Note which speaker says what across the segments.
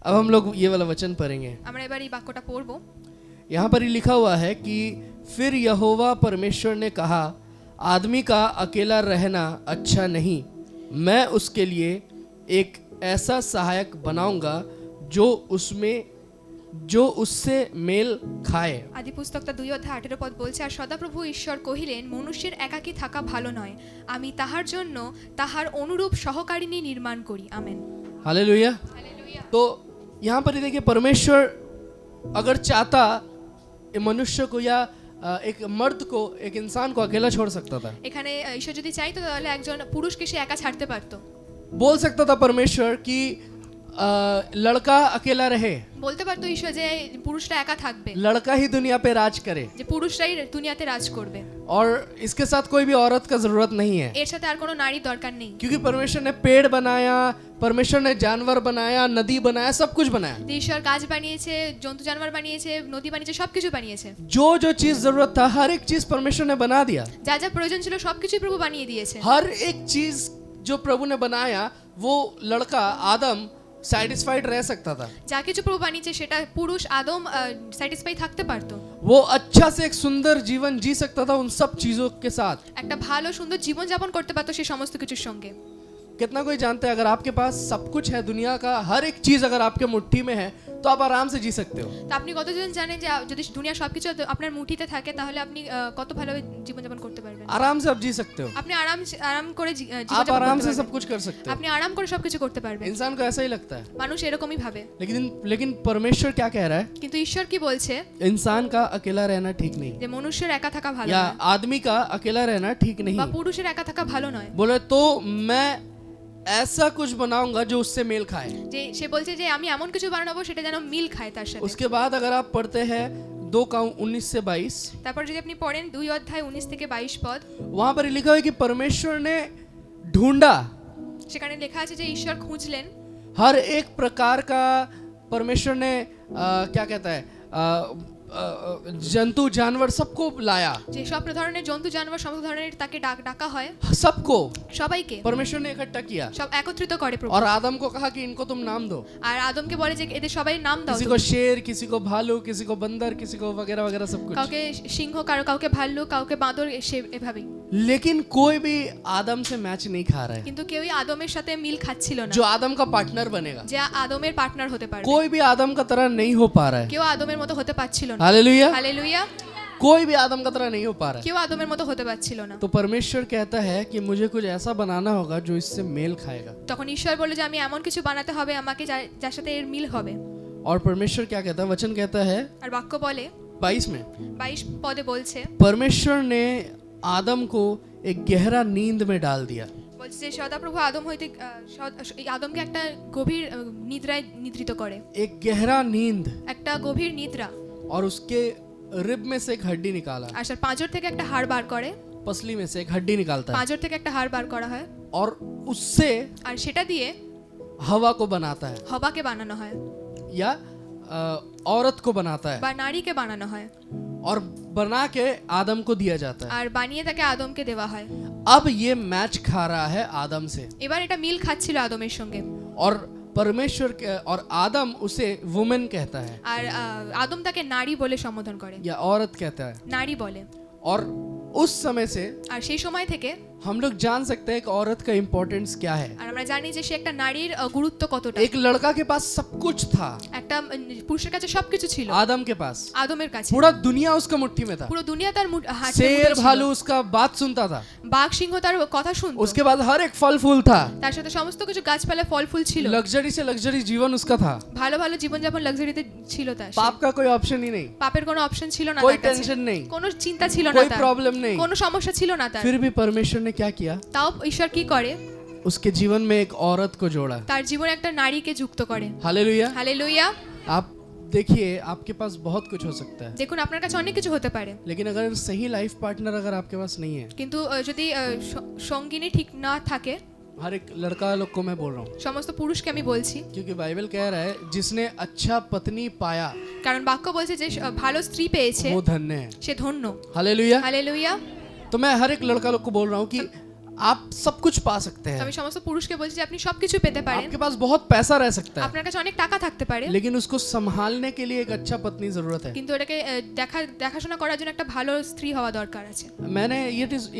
Speaker 1: अब हम लोग ये वाला वचन पढ़ेंगे।
Speaker 2: আমরা এবার এই বাক্যটা পড়বো।
Speaker 1: यहाँ पर ही लिखा हुआ है कि फिर यहोवा परमेश्वर ने कहा, आदमी का अकेला रहना अच्छा नहीं, मैं उसके लिए एक ऐसा सहायक बनाऊंगा जो उससे मेल खाए।
Speaker 2: আদি পুস্তকটা 2:18 পদ বলছে, আর সদাপ্রভু ঈশ্বর কহিলেন, মনুষ্যের একাকী থাকা ভালো নয়, আমি তাহার জন্য তাহার অনুরূপ সহকারিণী নির্মাণ করি। আমেন।
Speaker 1: हालेलुया।
Speaker 2: हालेलुया।
Speaker 1: तो यहाँ पर ही देखिए, परमेश्वर अगर चाहता मनुष्य को या एक मर्द को, एक इंसान को अकेला छोड़ सकता था।
Speaker 2: এখানে ঈশ্বর যদি চাইতো তাহলে একজন পুরুষকে সে একা ছাড়তে পারতো।
Speaker 1: बोल सकता था परमेश्वर कि लड़का अकेला रहे,
Speaker 2: বলতে পারতো ঈশ্বর যে পুরুষরা একা থাকবে,
Speaker 1: लड़का ही दुनिया पे राज करे,
Speaker 2: যে পুরুষরাই দুনিয়াতে রাজ করবে,
Speaker 1: और इसके साथ कोई भी औरत का जरूरत नहीं है।
Speaker 2: এর সাথে আর কোনো নারীর দরকার নেই।
Speaker 1: क्योंकि परमेश्वर ने पेड़ बनाया, परमेश्वर ने जानवर बनाया, नदी बनाया, सब कुछ बनाया।
Speaker 2: যে ঈশ্বর গাছ বানিয়েছে, জন্তু জানোয়ার বানিয়েছে, নদী বানিয়েছে, সবকিছু বানিয়েছে।
Speaker 1: जो जो चीज जरूरत था हर एक चीज परमेश्वर ने बना दिया।
Speaker 2: যা যা প্রয়োজন ছিল সবকিছুই প্রভু বানিয়ে দিয়েছে।
Speaker 1: हर एक चीज जो प्रभु ने बनाया वो लड़का आदम सैटिस्फाइड रह सकता था।
Speaker 2: যা কিছু প্রভু বানিয়েছে সেটা পুরুষ আদম স্যাটিসফাই থাকতে পারতো।
Speaker 1: वो अच्छा से एक सुंदर जीवन जी सकता था उन सब चीजों के साथ।
Speaker 2: একটা ভালো সুন্দর জীবন যাপন করতে পারতো সেই সমস্ত কিছুর সঙ্গে।
Speaker 1: कितना कोई जानते हैं, अगर आपके पास सब कुछ है, दुनिया का हर एक चीज अगर आपके मुट्ठी में है, तो आप आराम से जी सकते हो।
Speaker 2: তো আপনি কতজন জানেন যে যদি দুনিয়া সবকিছু আপনার মুঠিতে থাকে তাহলে আপনি কত ভালোভাবে জীবন যাপন করতে পারবেন।
Speaker 1: आराम से आप जी सकते हो,
Speaker 2: আপনি আরাম করে জীবন
Speaker 1: आप
Speaker 2: যাপন
Speaker 1: आराम
Speaker 2: করতে
Speaker 1: से सब
Speaker 2: পারবেন।
Speaker 1: कुछ कर सकते हो।
Speaker 2: আপনি আরাম করে সবকিছু করতে পারবেন।
Speaker 1: इंसान को ऐसा ही लगता है,
Speaker 2: মানুষ এরকমই ভাবে।
Speaker 1: लेकिन परमेश्वर क्या कह रहा है,
Speaker 2: কিন্তু ঈশ্বর কি বলছে,
Speaker 1: इंसान का अकेला रहना ठीक नहीं,
Speaker 2: যে মনুষ্যের একা থাকা ভালো
Speaker 1: या
Speaker 2: নয়,
Speaker 1: आदमी का अकेला रहना ठीक
Speaker 2: বা
Speaker 1: नहीं।
Speaker 2: পুরুষের একা থাকা ভালো নয়।
Speaker 1: बोले तो मैं ऐसा कुछ बनाऊंगा जो उससे मेल खाए।
Speaker 2: যে সে বলছে যে আমি এমন কিছু বানাবো সেটা যেন মিল খায় তার সাথে।
Speaker 1: उसके बाद अगर आप पढ़ते हैं 2:19 से 22,
Speaker 2: তারপর যদি আপনি পড়েন 2:19 থেকে 22 পদ,
Speaker 1: वहां पर लिखा है कि परमेश्वर ने ढूंढा,
Speaker 2: সেখানে লেখা আছে যে ঈশ্বর খুঁজলেন
Speaker 1: हर एक प्रकार का परमेश्वर ने क्या कहता है जंतु जानवर सबको लाया,
Speaker 2: যে সব ধরনের জন্তু জানোয়ার সমস্ত ধরনের তাকে ডাকা হয়,
Speaker 1: सबको
Speaker 2: সবাইকে
Speaker 1: परमेश्वर ने इकट्ठा किया
Speaker 2: সব একত্রিত করে প্রভু।
Speaker 1: और आदम को कहा कि इनको तुम नाम दो।
Speaker 2: আর আদমকে বলে যে এদের সবাই নাম দাও।
Speaker 1: किसी को शेर, किसी को भालू, किसी को बंदर, किसी को वगैरह वगैरह सब कुछ।
Speaker 2: কাউকে সিংহ, কাউকে ভাল্লুক, কাউকে বাঁদর, সে এভাবেই।
Speaker 1: लेकिन कोई भी आदम से मैच नहीं खा रहा है,
Speaker 2: কিন্তু কেউই আদমের সাথে মিল খাচ্ছিল না,
Speaker 1: जो आदम का पार्टनर बनेगा।
Speaker 2: যে আদমের পার্টনার হতে পারবে।
Speaker 1: कोई भी आदम का तरह नहीं हो पा रहा है।
Speaker 2: কেউ আদমের মতো হতে পারছিল না।
Speaker 1: हालेलुया।
Speaker 2: হালেলুয়া।
Speaker 1: कोई भी आदम का तरह नहीं हो पा रहा है।
Speaker 2: কেউ আদমের মতো হতে পারছিল না।
Speaker 1: तो परमेश्वर कहता है कि मुझे कुछ ऐसा बनाना होगा जो इससे मेल खाएगा।
Speaker 2: তখন ঈশ্বর বলে যে আমি এমন কিছু বানাতে হবে আমাকে যার সাথে এর মিল হবে।
Speaker 1: और परमेश्वर क्या कहता है, वचन कहता है
Speaker 2: আর বাক্য বলে
Speaker 1: 22 में,
Speaker 2: 22 পদে বলছে,
Speaker 1: परमेश्वर ने आदम को एक गहरा नींद में डाल दिया।
Speaker 2: বলছে যে সদাপ্রভু আদম হইতে আদমকে একটা গভীর নিদ্রায় নিদ্রিত করে।
Speaker 1: एक गहरा नींद,
Speaker 2: একটা গভীর নিদ্রা।
Speaker 1: और उसके रिब में से एक हड्डी निकाला,
Speaker 2: আর পাঁজর থেকে একটা হাড় বার করে।
Speaker 1: पसली में से एक हड्डी निकालता है,
Speaker 2: পাঁজর থেকে একটা হাড় বার করা হয়।
Speaker 1: और उससे
Speaker 2: আর সেটা দিয়ে
Speaker 1: हवा को बनाता है,
Speaker 2: হবাকে বানানো হয়
Speaker 1: या औरत को बनाता है,
Speaker 2: বা নারীকে বানানো হয়।
Speaker 1: और बना के आदम को दिया जाता है।
Speaker 2: আর বানিয়ে তাকে আদমকে দেওয়া হয়।
Speaker 1: अब ये मैच खा रहा है आदम से,
Speaker 2: এবার এটা মিল খাচ্ছিল আদমের সঙ্গে।
Speaker 1: और परमेश्वर और आदम उसे वुमेन कहता है,
Speaker 2: আর আদম তাকে নারী বলে সম্বোধন করে,
Speaker 1: या औरत कहता है।
Speaker 2: নারী বলে।
Speaker 1: और उस समय से
Speaker 2: আর সেই সময় থেকে
Speaker 1: हम लोग जान सकते हैं कि औरत का इम्पोर्टेंस क्या है।
Speaker 2: আর আমরা জানি যে সে একটা নারীর গুরুত্ব কতটা।
Speaker 1: एक लड़का के पास सब कुछ था,
Speaker 2: একটা পুরুষের কাছে সবকিছু ছিল,
Speaker 1: आदम के पास
Speaker 2: আদমের কাছে
Speaker 1: पूरा दुनिया उसका मुट्ठी में था।
Speaker 2: পুরো দুনিয়া তার হাতের
Speaker 1: शेर
Speaker 2: মুঠোয় ছিল।
Speaker 1: भालू उसका बात सुनता था,
Speaker 2: বাঘ সিংহ তার কথা শুনতো।
Speaker 1: उसके बाद हर एक फल फूल था,
Speaker 2: তার সাথে সমস্ত কিছু গাছপালা ফল ফুল ছিল।
Speaker 1: लग्जरी से लग्जरी जीवन उसका था,
Speaker 2: ভালো ভালো জীবনযাপন লাক্সারিতে ছিল তার।
Speaker 1: पाप का कोई ऑप्शन ही नहीं,
Speaker 2: পাপের কোনো অপশন ছিল না
Speaker 1: कोई
Speaker 2: তার কাছে।
Speaker 1: टेंशन नहीं,
Speaker 2: কোনো চিন্তা ছিল না
Speaker 1: कोई
Speaker 2: তার,
Speaker 1: प्रॉब्लम नहीं।
Speaker 2: কোনো সমস্যা ছিল না তার।
Speaker 1: फिर भी परमेश्वर ने क्या किया,
Speaker 2: তাও ঈশ্বর কি করে,
Speaker 1: उसके जीवन में एक औरत को जोड़ा।
Speaker 2: তার জীবনে একটা নারীকে যুক্ত করে।
Speaker 1: हालेलुया।
Speaker 2: হালেলুয়া।
Speaker 1: आप देखिए, आपके पास बहुत कुछ हो सकता है,
Speaker 2: দেখুন আপনার কাছে অনেক কিছু হতে পারে,
Speaker 1: लेकिन अगर सही लाइफ पार्टनर अगर आपके पास नहीं है,
Speaker 2: কিন্তু যদি সঙ্গিনী ঠিক না থাকে,
Speaker 1: हर एक लड़का लोग को मैं बोल रहा हूँ,
Speaker 2: সমস্ত পুরুষকে আমি বলছি,
Speaker 1: क्योंकि बाइबल कह रहा है जिसने अच्छा पत्नी पाया
Speaker 2: কারণ বাক্য বলছে যে ভালো স্ত্রী পেয়েছে
Speaker 1: वो धन्य है।
Speaker 2: সে ধন্য।
Speaker 1: हालेलुया।
Speaker 2: হালেলুয়া।
Speaker 1: तो मैं हर एक लड़का लोग को बोल रहा हूँ कि आप सब कुछ पा सकते
Speaker 2: তো
Speaker 1: हैं,
Speaker 2: আমি সমস্ত পুরুষকে বলছি যে আপনি সবকিছু পেতে পারেন,
Speaker 1: आपके पास बहुत पैसा रह सकता है,
Speaker 2: আপনার কাছে অনেক টাকা থাকতে পারে,
Speaker 1: लेकिन उसको संभालने के लिए एक अच्छा पत्नी जरूरत है।
Speaker 2: কিন্তু এটাকে দেখাশোনা করার জন্য একটা ভালো স্ত্রী হওয়া দরকার আছে।
Speaker 1: मैंने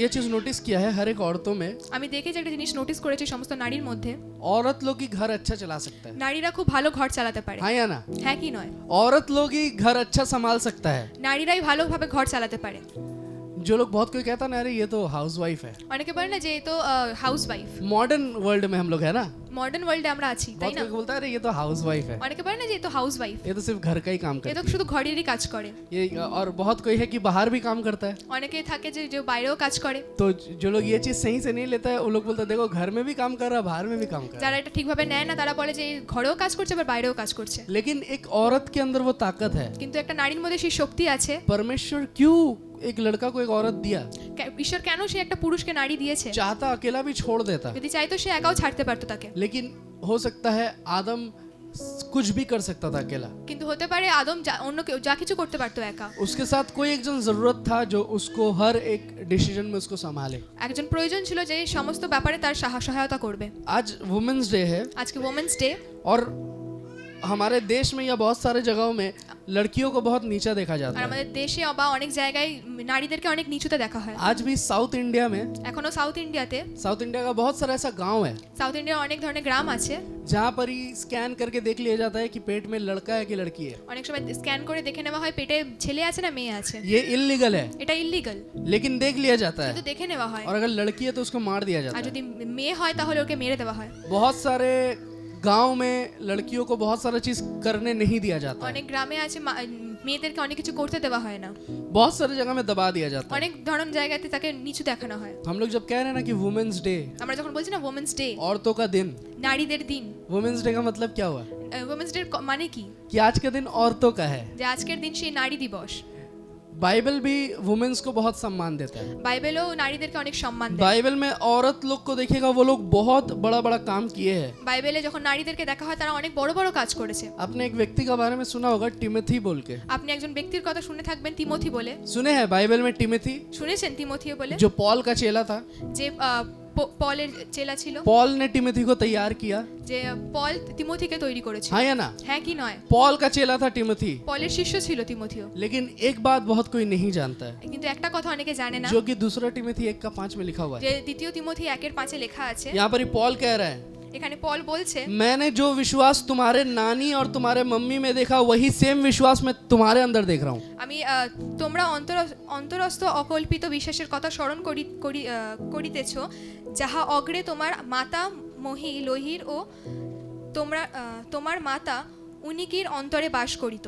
Speaker 1: ये चीज नोटिस किया है हर एक औरतों में,
Speaker 2: আমি দেখেছি একটা জিনিস নোটিস করেছি সমস্ত নারীর মধ্যে,
Speaker 1: औरत लोग ही घर अच्छा चला सकता है,
Speaker 2: নারীরা খুব ভালো ঘর চালাতে পারে।
Speaker 1: हाँ या ना?
Speaker 2: হ্যাঁ কি নয়?
Speaker 1: औरत लोग ही घर अच्छा संभाल सकता है।
Speaker 2: নারীরাই ভালোভাবে ঘর চালাতে পারে।
Speaker 1: जो लोग बहुत कोई कहता ना अरे ये तो हाउसवाइफ है,
Speaker 2: অনেকে বলে না যে এই তো হাউস ওয়াইফ।
Speaker 1: मॉडर्न वर्ल्ड में हम लोग है ना,
Speaker 2: মডার্ন ওয়ার্ল্ডে আমরা আছি তাই
Speaker 1: बहुत
Speaker 2: না?
Speaker 1: कोई बोलता है अरे ये तो हाउसवाइफ है,
Speaker 2: অনেকে বলে না যে এই তো হাউস ওয়াইফ,
Speaker 1: ये तो सिर्फ घर का ही काम
Speaker 2: এ তো
Speaker 1: करती
Speaker 2: শুধু ঘরেরই কাজ করে।
Speaker 1: है ये, और बहुत कोई है कि बाहर भी काम करता है।
Speaker 2: অনেকে থাকে যে যে বাইরেও কাজ করে।
Speaker 1: तो जो लोग ये चीज सही से नहीं लेता है वो लोग बोलते हैं देखो घर में भी काम कर रहा है बाहर में भी काम कर रहा
Speaker 2: যারা এটা ঠিকভাবে নেয় না তারা বলে যে এই ঘরেও কাজ করছে আবার বাইরেও কাজ করছে।
Speaker 1: है। लेकिन एक औरत के अंदर वो ताकत है।
Speaker 2: কিন্তু একটা নারীর মধ্যে সেই শক্তি আছে।
Speaker 1: परमेश्वर क्यों एक लड़का को एक औरत दिया?
Speaker 2: ঈশ্বর কেন সে একটা পুরুষকে নারী দিয়েছে?
Speaker 1: चाहता अकेला भी छोड़ देता,
Speaker 2: যদি চাইতো সে একাও ছাড়তে পারতো তাকে,
Speaker 1: लेकिन हो सकता है आदम कुछ भी कर सकता था अकेला।
Speaker 2: কিন্তু হতে পারে আদম অন্য কেউ যা কিছু করতে পারতো একা।
Speaker 1: उसके साथ कोई एक जन जरूरत था जो उसको हर एक डिसीजन में उसको संभाले।
Speaker 2: একজন প্রয়োজন ছিল যে সমস্ত ব্যাপারে তার সহায়তা করবে।
Speaker 1: आज वुमेन्स डे है
Speaker 2: আজকে ওমেন্স ডে,
Speaker 1: और हमारे देश में या बहुत सारे जगहों में लड़कियों को बहुत नीचा देखा
Speaker 2: আর
Speaker 1: जाता है।
Speaker 2: আমাদের দেশে বা অনেক জায়গায় নারীদেরকে অনেক নিচুতে দেখা হয়।
Speaker 1: आज भी साउथ इंडिया में,
Speaker 2: এখনো সাউথ ইন্ডিয়াতে,
Speaker 1: साउथ इंडिया का बहुत सारा ऐसा गांव है
Speaker 2: সাউথ ইন্ডিয়ার অনেক ধরনের গ্রাম আছে,
Speaker 1: जहाँ पर ही स्कैन करके देख लिया जाता है कि पेट में लड़का है कि लड़की है।
Speaker 2: অনেক সময় স্ক্যান করে দেখে নেওয়া হয় পেটে ছেলে আছে না মেয়ে আছে।
Speaker 1: ये इलीगल है
Speaker 2: এটা ইল্লিগাল,
Speaker 1: लेकिन देख लिया जाता है,
Speaker 2: কিন্তু দেখে নেওয়া হয়।
Speaker 1: और अगर लड़की है तो उसको मार दिया जाता
Speaker 2: আর
Speaker 1: है।
Speaker 2: যদি মেয়ে হয় তাহলে ওকে মেরে দেওয়া হয়।
Speaker 1: बहुत सारे गांव में लड़कियों को बहुत सारा चीज करने नहीं दिया जाता है,
Speaker 2: অনেক গ্রামে আছে মেয়েদেরকে অনেক কিছু করতে দেওয়া হয় না,
Speaker 1: बहुत सारी जगह में दबा दिया जाता है।
Speaker 2: অনেক ধরন জায়গাতে তাকে নিচু দেখানো হয়।
Speaker 1: हम लोग जब कह रहे हैं ना कि वुमेन्स डे,
Speaker 2: আমরা যখন বলছি না ওমেন্স ডে,
Speaker 1: औरतों का दिन,
Speaker 2: নারীদের দিন,
Speaker 1: वुमेन्स डे का मतलब क्या हुआ?
Speaker 2: ওমেন্স ডে মানে কি?
Speaker 1: कि आज का दिन औरतों का है।
Speaker 2: যে আজকের দিন সেই নারী দিবস।
Speaker 1: बाइबल भी वुमेन्स को बहुत सम्मान देता है।
Speaker 2: বাইবেলও নারীদেরকে অনেক সম্মান দেয়।
Speaker 1: बाइबल में औरत लोग को देखिएगा वो लोग बहुत बड़ा बड़ा काम किए हैं।
Speaker 2: বাইবেলে যখন নারীদেরকে দেখা হয় তারা অনেক বড় বড় কাজ করেছে।
Speaker 1: आपने एक व्यक्ति के बारे में सुना होगा टिमोथी बोल के,
Speaker 2: আপনি একজন ব্যক্তির কথা শুনে থাকবেন তিমোথি বলে।
Speaker 1: सुने हैं बाइबल में टिमोथी
Speaker 2: শুনেছেন তিমোথিও বলে?
Speaker 1: जो पॉल का चेला था।
Speaker 2: যে পলের চেলা ছিল,
Speaker 1: पॉल ने टिमोथी को तैयार किया,
Speaker 2: যে পল তিমোথিকে তৈরি করেছিল।
Speaker 1: हाँ या ना?
Speaker 2: হ্যাঁ কি নয়?
Speaker 1: पॉल का चेला था टिमोथी,
Speaker 2: পলের শিষ্য ছিল তিমোথিও।
Speaker 1: लेकिन एक बात बहुत कोई नहीं जानता है,
Speaker 2: কিন্তু একটা কথা অনেকে জানে না,
Speaker 1: जो कि दूसरा टिमोथी 1:5 में लिखा हुआ है।
Speaker 2: যে দ্বিতীয় তিমোথি 1:5 লেখা আছে।
Speaker 1: यहाँ पर ही पॉल कह रहा है,
Speaker 2: এখানে পল বলছে,
Speaker 1: मैंने जो विश्वास तुम्हारे नानी और तुम्हारे मम्मी में देखा वही सेम विश्वास मैं तुम्हारे अंदर देख रहा हूँ।
Speaker 2: আমি তোমরা অন্তরস্থ অকল্পিত বিশ্বাসের কথা স্মরণ করিতেছ, যাহা অগ্রে তোমার মাতা মহি লোহির ও তোমার মাতা উনিকির অন্তরে বাস করিত।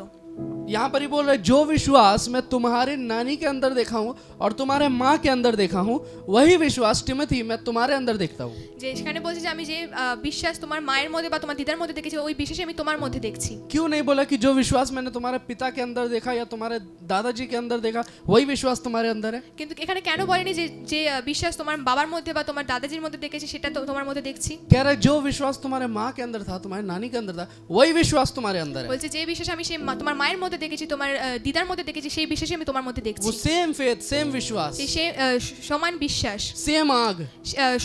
Speaker 1: यहाँ पर ही बोल रहे जो विश्वास मैं तुम्हारे नानी के अंदर देखा हूँ और तुम्हारे माँ के अंदर देखा हूँ वही विश्वास टिमोथी मैं तुम्हारे अंदर देखता हूँ।
Speaker 2: যে সেখানে বলছে যে আমি যে বিশ্বাস তোমার মায়ের মধ্যে বা তোমার দিদার মধ্যে দেখেছি ওই বিশ্বাস আমি তোমার মধ্যে দেখছি।
Speaker 1: क्यों नहीं बोला कि जो विश्वास मैंने तुम्हारे पिता के अंदर देखा या तुम्हारे दादाजी के अंदर देखा वही विश्वास तुम्हारे अंदर है?
Speaker 2: কিন্তু এখানে কেন বলেনি যে যে বিশ্বাস তোমার বাবার মধ্যে বা তোমার দাদাজির মধ্যে দেখেছি সেটা তো তোমার মধ্যে দেখছি?
Speaker 1: कह रहा है जो विश्वास तुम्हारे माँ के अंदर था तुम्हारे नानी के अंदर था वही विश्वास तुम्हारे अंदर है।
Speaker 2: বলছে যে বিশ্বাস আমি সেই তোমার মায়ের মধ্যে দেখেছি তোমার দিদার মধ্যে দেখেছি সেই বিশ্বাসই আমি তোমার মধ্যে দেখছি।
Speaker 1: वो सेम फेथ सेम विश्वास
Speaker 2: সে সমান বিশ্বাস,
Speaker 1: सेम आग।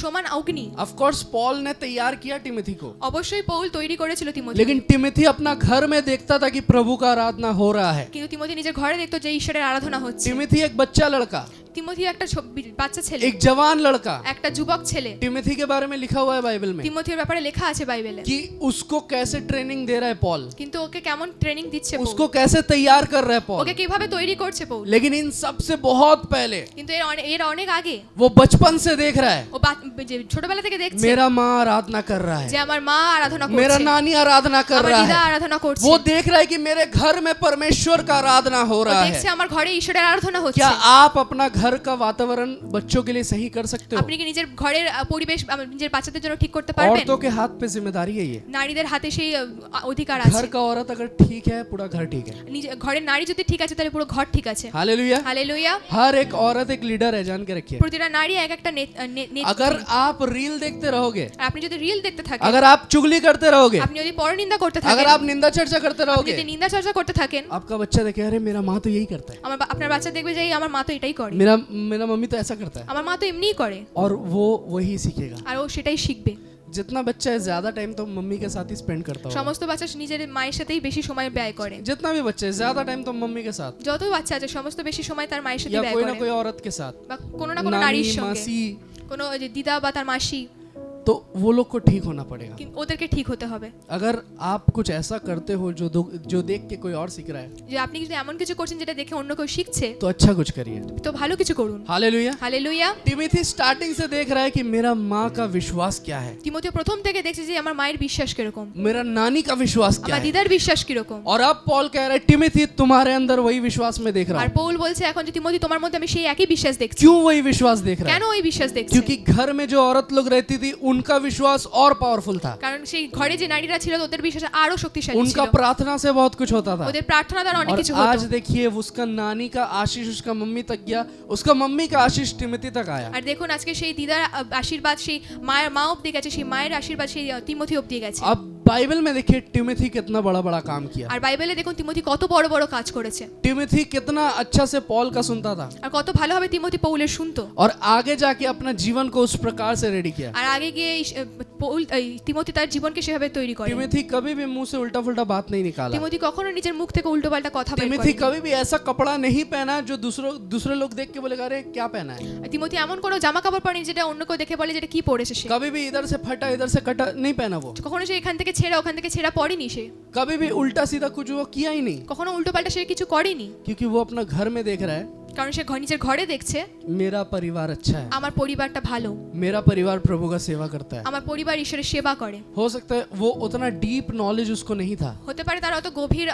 Speaker 2: সমান অগ্নি।
Speaker 1: ऑफ कोर्स पॉल ने तैयार किया टिमोथी को,
Speaker 2: অবশ্যই পৌল তৈরি করেছিল তিমোথি,
Speaker 1: लेकिन टिमोथी अपना घर में देखता था कि प्रभु का आराधना हो रहा है।
Speaker 2: কিন্তু তিমোথি নিজের ঘরে দেখতো যে ঈশ্বরের আরাধনা হচ্ছে।
Speaker 1: टिमोथी एक बच्चा लड़का,
Speaker 2: তিমোথি একটা বাচ্চা ছেলে,
Speaker 1: एक जवान लड़का।
Speaker 2: একটা যুবক ছেলে।
Speaker 1: टिमोथी के बारे में लिखा हुआ है बाइबल में
Speaker 2: তিমোথির ব্যাপারে লেখা আছে বাইবেলে
Speaker 1: कि उसको कैसे ट्रेनिंग दे रहा है पॉल,
Speaker 2: কিন্তু ওকে কেমন ট্রেনিং দিচ্ছে পৌল,
Speaker 1: उसको कैसे तैयार कर रहा है पॉल।
Speaker 2: ওকে কিভাবে তৈরি করছে পৌল।
Speaker 1: लेकिन इन सब से बहुत पहले
Speaker 2: কিন্তু এর অনেক আগে
Speaker 1: वो बचपन से देख रहा है
Speaker 2: ও যে ছোটবেলা থেকে দেখছে
Speaker 1: मेरा माँ आराधना कर रहा
Speaker 2: যে
Speaker 1: है,
Speaker 2: আমার মা আরাধনা
Speaker 1: मेरा
Speaker 2: করছে,
Speaker 1: नानी आराधना कर
Speaker 2: আমার
Speaker 1: रहा
Speaker 2: দিদা
Speaker 1: है।
Speaker 2: আরাধনা করছে,
Speaker 1: वो देख रहा है कि मेरे घर में परमेश्वर का आराधना हो
Speaker 2: ও
Speaker 1: रहा
Speaker 2: দেখছে
Speaker 1: है।
Speaker 2: আমার ঘরে ঈশ্বরের আরাধনা হচ্ছে।
Speaker 1: क्या आप अपना घर का वातावरण बच्चों के लिए सही कर सकते हो?
Speaker 2: আপনি কি নিজের ঘরের পরিবেশ নিজের বাচ্চাদের জন্য ঠিক করতে পারবেন?
Speaker 1: औरतों के हाथ पे जिम्मेदारी है ये।
Speaker 2: নারীদের হাতে সেই অধিকার আছে।
Speaker 1: घर का औरत अगर ठीक है पूरा घर ठीक है।
Speaker 2: ঘরের নারী যদি ঠিক আছে তাহলে পুরো ঘর ঠিক আছে।
Speaker 1: हालेलुया।
Speaker 2: হালেলুয়া।
Speaker 1: हर एक औरत एक लीडर है, जान के रखिए।
Speaker 2: প্রতিটা নারী এক একটা
Speaker 1: अगर आप रील देखते रहोगे,
Speaker 2: আর আপনি যদি রিল দেখতে থাকেন,
Speaker 1: अगर आप चुगली करते रहोगे,
Speaker 2: আপনি যদি পরনিন্দা করতে
Speaker 1: अगर
Speaker 2: থাকেন,
Speaker 1: आप निंदा चर्चा करते
Speaker 2: আপনি
Speaker 1: रहोगे,
Speaker 2: যদি নিন্দা চর্চা করতে থাকেন,
Speaker 1: आपका बच्चा देखे अरे मेरा माँ तो यही करता है,
Speaker 2: আপনার বাচ্চা দেখবে যে আমার মা তো এটাই করে,
Speaker 1: मेरा मेरा मेरा मम्मी तो ऐसा करता है
Speaker 2: আমার মা তো এমনিই করে
Speaker 1: और वो वही सीखेगा।
Speaker 2: আর ও সেটাই শিখবে।
Speaker 1: जितना बच्चा है ज्यादा टाइम तो मम्मी के साथ ही स्पेंड करता होगा।
Speaker 2: সমস্ত বাচ্চা নিজের মায়ের সাথেই বেশি সময় ব্যয় করে।
Speaker 1: जितना भी बच्चा है ज्यादा टाइम तो मम्मी के साथ
Speaker 2: যত বাচ্চা আছে সমস্ত বেশি সময় তার মায়ের সাথে
Speaker 1: या
Speaker 2: ব্যয়
Speaker 1: कोई ना
Speaker 2: করে
Speaker 1: कोई औरत के साथ,
Speaker 2: বা কোনো না কোনো
Speaker 1: नानी
Speaker 2: নারীর সঙ্গে,
Speaker 1: मासी,
Speaker 2: কোনো ওই যে দিদা বা তার মাসি,
Speaker 1: तो वो लोग को ठीक होना पड़ेगा।
Speaker 2: ওদেরকে ঠিক হতে হবে।
Speaker 1: अगर आप कुछ ऐसा करते हो जो देख के कोई और सीख रहा है
Speaker 2: যে আপনি যদি এমন কিছু করছেন যেটা দেখে অন্য কেউ শিখছে
Speaker 1: तो अच्छा कुछ करिए।
Speaker 2: তো ভালো কিছু করুন।
Speaker 1: हालेलुया।
Speaker 2: হালেলুয়া।
Speaker 1: टिमोथी स्टार्टिंग से देख रहा है कि मेरा माँ का विश्वास क्या है,
Speaker 2: তিমথিও প্রথম থেকে দেখছে যে আমার মায়ের বিশ্বাস কিরকম,
Speaker 1: मेरा नानी का विश्वास क्या
Speaker 2: আমার
Speaker 1: है।
Speaker 2: দিদার বিশ্বাস কিরকম।
Speaker 1: और अब पॉल कह रहा है टिमोथी तुम्हारे अंदर वही विश्वास में देख रहा
Speaker 2: আর
Speaker 1: हूँ।
Speaker 2: পৌল বলছে এখন যে তিমথি তোমার মধ্যে আমি সেই একই বিশ্বাস দেখছি।
Speaker 1: क्यों वही विश्वास देख रहा
Speaker 2: কেন
Speaker 1: है?
Speaker 2: ওই বিশ্বাস দেখছে?
Speaker 1: क्योंकि घर में जो औरत लोग रहती थी उनका विश्वास और पावरफुल था,
Speaker 2: কারণ সেই ঘরে যে নারীরা ছিল ওদের বিশ্বাস আরো শক্তিশালী ছিল।
Speaker 1: उनका प्रार्थना से बहुत कुछ होता था।
Speaker 2: ওদের প্রার্থনা দ্বারা অনেক
Speaker 1: और
Speaker 2: কিছু
Speaker 1: आज
Speaker 2: হতো।
Speaker 1: देखिए उसका नानी का आशीष उसका मम्मी तक गया, उसका मम्मी का आशीष टिमोथी तक आया।
Speaker 2: আর দেখুন আজকে সেই দিদার আশীর্বাদ সেই মায়ের মা অব্দি গেছে, সেই মায়ের আশীর্বাদ সেই তিমথি অব্দি গেছে।
Speaker 1: अब बाइबल में देखिए टिमोथी कितना बड़ा बड़ा काम किया,
Speaker 2: আর বাইবেলে দেখুন তিমথি কত বড় বড় কাজ করেছে
Speaker 1: टिमोथी कितना अच्छा से पॉल का सुनता था
Speaker 2: আর কত ভালোভাবে তিমথি পৌলের শুনতো।
Speaker 1: और आगे जाके अपना जीवन को उस प्रकार से रेडी किया।
Speaker 2: আর আগে গিয়ে তিমথি তার জীবনকে সেভাবে তৈরি করে।
Speaker 1: टिमोथी कभी भी मुंह से उल्टा फुल्टा बात नहीं निकाला।
Speaker 2: তিমথি কখনো নিজের মুখ থেকে উল্টোপাল্টা কথা বের
Speaker 1: टिमोथी
Speaker 2: করেনি।
Speaker 1: कभी भी ऐसा कपड़ा नहीं पहना जो दूसरे लोग देख के बोलेगा अरे क्या पहना है।
Speaker 2: তিমথি এমন কোনো জামা কাপড় পরেনি যেটা অন্য কেউ দেখে বলে যেটা কি পরেছে সে।
Speaker 1: कभी भी इधर से फटा इधर से कटा नहीं पहना वो।
Speaker 2: কখনো সে এখান থেকে ছেঁড়া ওখান থেকে ছেঁড়া পরেনি সে।
Speaker 1: कभी भी उल्टा सीधा कुछ वो किया ही नहीं,
Speaker 2: কখনো উল্টোপাল্টা সে কিছু করেনি।
Speaker 1: क्योंकि वो अपना घर में देख रहा है
Speaker 2: কারণ সে নিজের ঘরে দেখছে
Speaker 1: मेरा परिवार अच्छा है,
Speaker 2: আমার পরিবারটা ভালো,
Speaker 1: मेरा परिवार प्रभु का सेवा करता है।
Speaker 2: আমার পরিবার ঈশ্বরের সেবা করে।
Speaker 1: हो सकता है वो उतना डीप नॉलेज उसको नहीं था,
Speaker 2: হতে পারে তার অত গভীর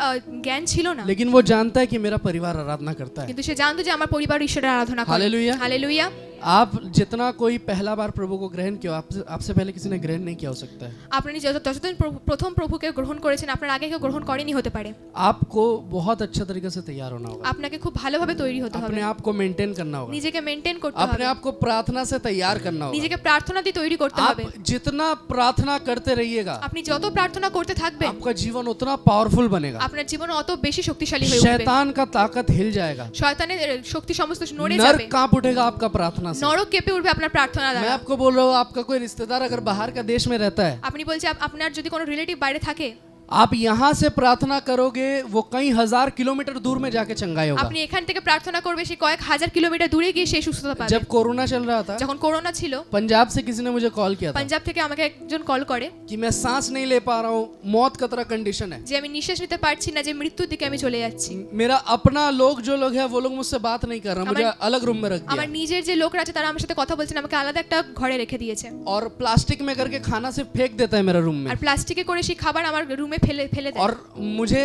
Speaker 2: জ্ঞান ছিল না,
Speaker 1: लेकिन वो जानता है कि मेरा परिवार आराधना करता है।
Speaker 2: কিন্তু সে জানতো যে আমার পরিবার ঈশ্বরের আরাধনা করে।
Speaker 1: हालेलुया।
Speaker 2: হালেলুয়া।
Speaker 1: आप जितना कोई पहला बार प्रभु को ग्रहण किया, आपसे पहले किसी ने ग्रहण नहीं किया हो सकता है।
Speaker 2: আপনি যতদিন প্রথম প্রভুকে গ্রহণ করেছেন আপনার আগে কেউ গ্রহণ করেনি হতে পারে।
Speaker 1: आपको बहुत अच्छा तरीके से तैयार होना होगा,
Speaker 2: আপনাকে খুব ভালোভাবে তৈরি হতে হবে,
Speaker 1: अपने आप को मेंटेन करना होगा,
Speaker 2: নিজেকে মেনটেন করতে
Speaker 1: अपने
Speaker 2: হবে,
Speaker 1: आप को प्रार्थना से तैयार करना होगा।
Speaker 2: নিজেকে প্রার্থনা দিয়ে তৈরি করতে
Speaker 1: आप
Speaker 2: হবে।
Speaker 1: जितना प्रार्थना करते रहिएगा
Speaker 2: আপনি যত প্রার্থনা করতে থাকবেন
Speaker 1: आपका जीवन उतना पावरफुल बनेगा,
Speaker 2: আপনার জীবন অত বেশি শক্তিশালী হয়ে উঠবে।
Speaker 1: शैतान का ताकत हिल जाएगा,
Speaker 2: শয়তানের শক্তি সমস্ত নড়ে
Speaker 1: नर
Speaker 2: যাবে,
Speaker 1: कांप उठेगा आपका प्रार्थना से।
Speaker 2: নরক কেঁপে উঠবে আপনার প্রার্থনা
Speaker 1: मैं
Speaker 2: দ্বারা।
Speaker 1: आपको बोल रहा हूँ, आपका कोई रिश्तेदार अगर बाहर का देश में रहता है,
Speaker 2: আপনি বলছে আপনার যদি কোনো রিলেটিভ বাইরে থাকে,
Speaker 1: आप यहाँ से प्रार्थना करोगे वो कई हजार किलोमीटर दूर में जाके चंगाई होगा।
Speaker 2: আপনি এখান থেকে প্রার্থনা করবে সে কয়েক হাজার কিলোমিটার দূরে গিয়ে সেই সুস্থতা পাবে।
Speaker 1: जब कोरोना चल रहा था,
Speaker 2: যখন করোনা ছিল
Speaker 1: पंजाब से किसी ने मुझे कॉल किया था
Speaker 2: পাঞ্জাব থেকে আমাকে একজন কল করে
Speaker 1: कि मैं सांस नहीं ले पा रहा हूँ, मौत का तरह कंडीशन है।
Speaker 2: যে আমি নিঃশ্বাস নিতে পারছি না, যে মৃত্যুর দিকে আমি চলে যাচ্ছি।
Speaker 1: मेरा अपना लोग जो लोग हैं वो लोग मुझसे बात नहीं कर रहे, मुझे अलग रूम में रख
Speaker 2: আমার
Speaker 1: दिया
Speaker 2: নিজের যে লোকরা আছে তারা আমার সাথে কথা বলছেন, আমাকে আলাদা একটা ঘরে রেখে দিয়েছে।
Speaker 1: और प्लास्टिक में करके खाना से फेंक देता है मेरा रूम में।
Speaker 2: আর প্লাস্টিকে করে সেই খাবার আমার রুমে ফেলে দেয়।
Speaker 1: और मुझे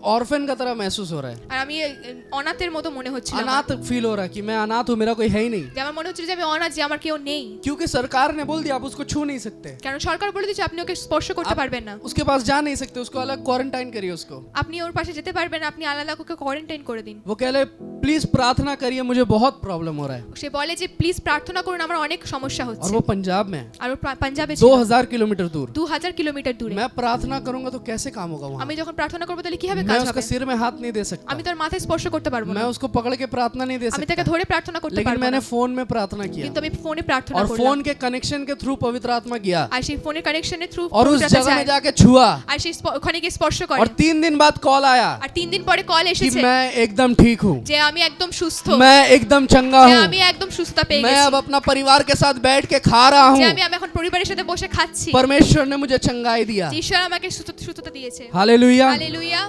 Speaker 1: ऑर्फन का तरह महसूस हो रहा है,
Speaker 2: আর আমি অনাথের মতো মনে হচ্ছিল আমার।
Speaker 1: अनाथ फील हो रहा है कि मैं अनाथ हूँ, मेरा कोई है ही नहीं।
Speaker 2: যে আমার মনে হচ্ছিল যে আমি অনাথ, যে আমার কেউ নেই।
Speaker 1: क्योंकि सरकार ने बोल दिया आप उसको छू नहीं सकते,
Speaker 2: কারণ সরকার বলে দিয়েছে আপনি ওকে স্পর্শ করতে পারবেন না,
Speaker 1: उसके पास जा नहीं सकते, उसको अलग क्वारंटाइन करिए उसको।
Speaker 2: আপনি ওর পাশে যেতে পারবেন না, আপনি আলাদা ওকে কোয়ারেন্টাইন করে দিন।
Speaker 1: वो कह रहे प्लीज प्रार्थना करिए, मुझे बहुत प्रॉब्लम हो रहा है।
Speaker 2: সে বলে যে প্লিজ প্রার্থনা করুন, আমার অনেক সমস্যা
Speaker 1: और
Speaker 2: হচ্ছে।
Speaker 1: वो पंजाब में है,
Speaker 2: আর ও পাঞ্জাবে ছিল
Speaker 1: 2000 किलोमीटर दूर।
Speaker 2: 2000 কিলোমিটার দূরে।
Speaker 1: मैं प्रार्थना करूंगा तो कैसे काम होगा वहाँ?
Speaker 2: আমি যখন প্রার্থনা করব তাহলে কিভাবে
Speaker 1: मैं
Speaker 2: কাজ
Speaker 1: उसका
Speaker 2: হবে?
Speaker 1: सिर में हाथ नहीं दे सकता,
Speaker 2: আমি তার মাথায় স্পর্শ করতে পারবো না,
Speaker 1: मैं उसको पकड़ के प्रार्थना नहीं दे
Speaker 2: আমি তাকে
Speaker 1: सकता,
Speaker 2: ধরে প্রার্থনা করতে
Speaker 1: लेकिन
Speaker 2: পারবো
Speaker 1: मैंने
Speaker 2: না।
Speaker 1: फोन में प्रार्थना किया
Speaker 2: কিন্তু আমি ফোনে প্রার্থনা
Speaker 1: और
Speaker 2: করলাম,
Speaker 1: फोन के कनेक्शन के थ्रू पवित्र आत्मा गया
Speaker 2: আর সেই ফোনের কানেকশনের থ্রু
Speaker 1: और उस जगह में जाके छुआ
Speaker 2: আর সেই ওখানে গিয়ে স্পর্শ করে।
Speaker 1: और 3 दिन बाद कॉल आया
Speaker 2: আর 3 দিন পরে কল
Speaker 1: कि
Speaker 2: এসেছে
Speaker 1: मैं एकदम ठीक हूँ,
Speaker 2: যে আমি একদম সুস্থ,
Speaker 1: मैं एकदम चंगा
Speaker 2: যে
Speaker 1: हूँ,
Speaker 2: আমি একদম সুস্থতা পেয়ে
Speaker 1: मैं
Speaker 2: গেছি,
Speaker 1: अब अपना परिवार के साथ बैठ के खा रहा
Speaker 2: যে
Speaker 1: हूँ।
Speaker 2: আমি এখন পরিবারের সাথে বসে খাচ্ছি।
Speaker 1: परमेश्वर ने मुझे चंगाई दिया।
Speaker 2: যে ঈশ্বর আমাকে সুস্থতা দিয়েছে।
Speaker 1: हालेलुया।
Speaker 2: হালেলুয়া।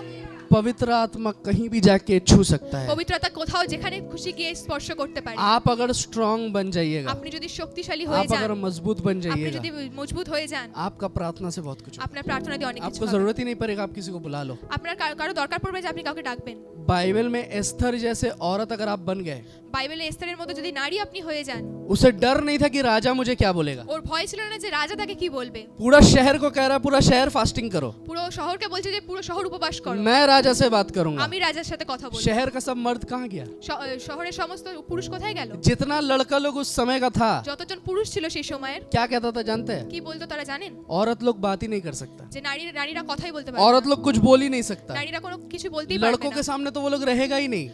Speaker 1: पवित्र आत्मा कहीं भी जाके छू सकता है।
Speaker 2: পবিত্রতা কোথাও যেখানে খুশি গিয়ে স্পর্শ করতে পারে।
Speaker 1: आप अगर स्ट्रांग बन जाइएगा,
Speaker 2: আপনি যদি শক্তিশালী হয়ে
Speaker 1: आप
Speaker 2: যান,
Speaker 1: अगर मजबूत बन
Speaker 2: আপনি
Speaker 1: जाइएगा,
Speaker 2: যদি মজবুত হয়ে যান,
Speaker 1: आपका प्रार्थना से बहुत कुछ होगा।
Speaker 2: আপনার প্রার্থনা দিয়ে অনেক কিছু
Speaker 1: आपको
Speaker 2: হবে।
Speaker 1: जरूरत ही नहीं पड़ेगा आप किसी को बुला लो।
Speaker 2: আপনার কারো দরকার পড়বে যে আপনি কাউকে ডাকবেন।
Speaker 1: बाइबल में एस्थर जैसे औरत अगर आप बन गए,
Speaker 2: বাইবেলে এস্থারের মতো যদি নারী আপনি হয়ে যান,
Speaker 1: उसे डर नहीं था कि राजा मुझे क्या बोलेगा।
Speaker 2: ওর ভয় ছিল না যে রাজা তাকে কি বলবে।
Speaker 1: पूरा शहर को कह रहा है पूरा शहर फास्टिंग करो,
Speaker 2: পুরো শহরকে বলছে যে পুরো শহর উপবাস করো,
Speaker 1: मैं राजा से बात करूंगा।
Speaker 2: আমি রাজার সাথে কথা বলবো।
Speaker 1: शहर का सब मर्द कहाँ गया?
Speaker 2: শহরের সমস্ত পুরুষ কোথায় গেল?
Speaker 1: जितना लड़का लोग उस समय का था
Speaker 2: যতজন পুরুষ ছিল সেই সময়ের
Speaker 1: क्या कहता था जानते हैं?
Speaker 2: কি বলতো তারা জানেন?
Speaker 1: औरत लोग बात ही नहीं कर सकता,
Speaker 2: যে নারীরা কথাই বলতে পারে
Speaker 1: औरत
Speaker 2: না,
Speaker 1: लोग कुछ बोल ही नहीं सकता,
Speaker 2: নারীরা কোনো কিছু বলতেই পারবে
Speaker 1: लड़कों के
Speaker 2: না,
Speaker 1: सामने तो वो लोग रहेगा ही नहीं।